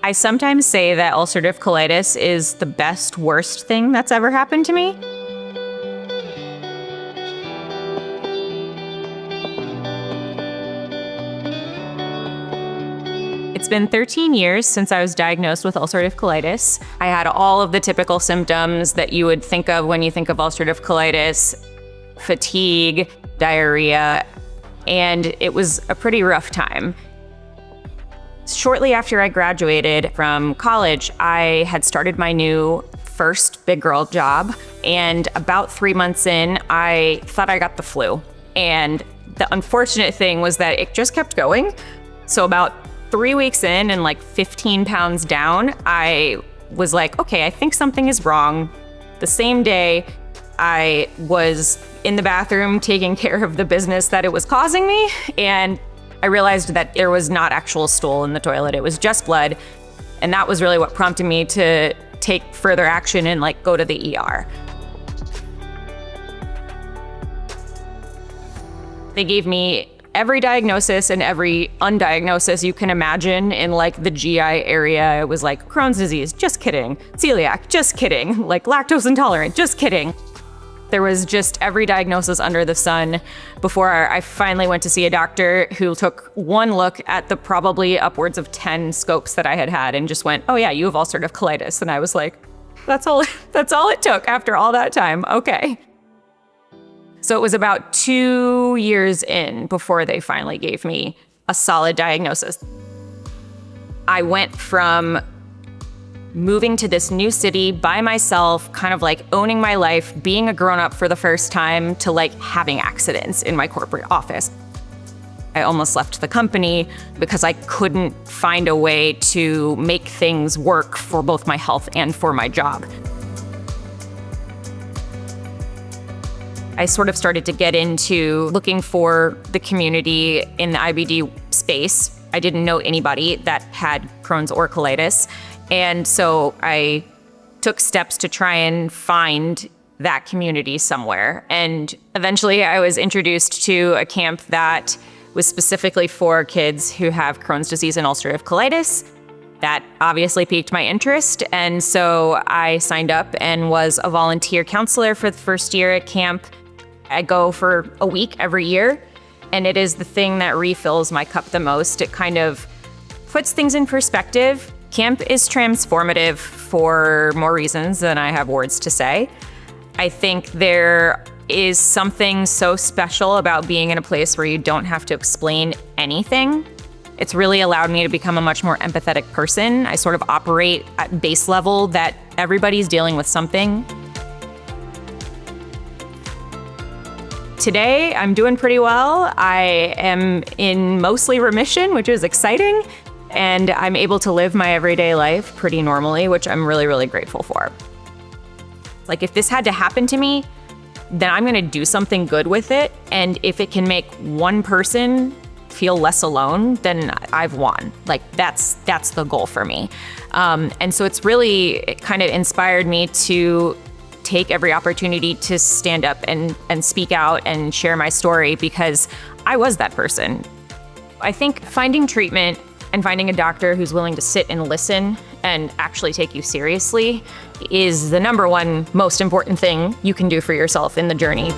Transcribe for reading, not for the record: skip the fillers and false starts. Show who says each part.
Speaker 1: I sometimes say that ulcerative colitis is the best, worst thing that's ever happened to me. It's been 13 years since I was diagnosed with ulcerative colitis. I had all of the typical symptoms that you would think of when you think of ulcerative colitis: fatigue, diarrhea, and it was a pretty rough time. Shortly after I graduated from college, I had started my new first big girl job, and about 3 months in, I thought I got the flu. And the unfortunate thing was that it just kept going. So about 3 weeks in and like 15 pounds down, I was like, okay, I think something is wrong. The same day, I was in the bathroom taking care of the business that it was causing me, and I realized that there was not actual stool in the toilet, it was just blood. And that was really what prompted me to take further action and like go to the ER. They gave me every diagnosis and every undiagnosis you can imagine in like the GI area. It was like Crohn's disease, just kidding. Celiac, just kidding. Like lactose intolerant, just kidding. There was just every diagnosis under the sun before I finally went to see a doctor who took one look at the probably upwards of 10 scopes that I had had and just went, oh yeah, you have ulcerative colitis. And I was like, that's all it took after all that time, okay. So it was about 2 years in before they finally gave me a solid diagnosis. I went from moving to this new city by myself, kind of like owning my life, being a grown-up for the first time, to like having accidents in my corporate office. I almost left the company because I couldn't find a way to make things work for both my health and for my job. I sort of started to get into looking for the community in the IBD space. I didn't know anybody that had Crohn's or colitis. And so I took steps to try and find that community somewhere. And eventually I was introduced to a camp that was specifically for kids who have Crohn's disease and ulcerative colitis. That obviously piqued my interest. And so I signed up and was a volunteer counselor for the first year at camp. I go for a week every year, and it is the thing that refills my cup the most. It kind of puts things in perspective. Camp is transformative for more reasons than I have words to say. I think there is something so special about being in a place where you don't have to explain anything. It's really allowed me to become a much more empathetic person. I sort of operate at base level that everybody's dealing with something. Today, I'm doing pretty well. I am in mostly remission, which is exciting. And I'm able to live my everyday life pretty normally, which I'm really, really grateful for. Like, if this had to happen to me, then I'm gonna do something good with it. And if it can make one person feel less alone, then I've won. Like, that's the goal for me. And so it kind of inspired me to take every opportunity to stand up and speak out and share my story, because I was that person. I think finding treatment and finding a doctor who's willing to sit and listen and actually take you seriously is the number one most important thing you can do for yourself in the journey.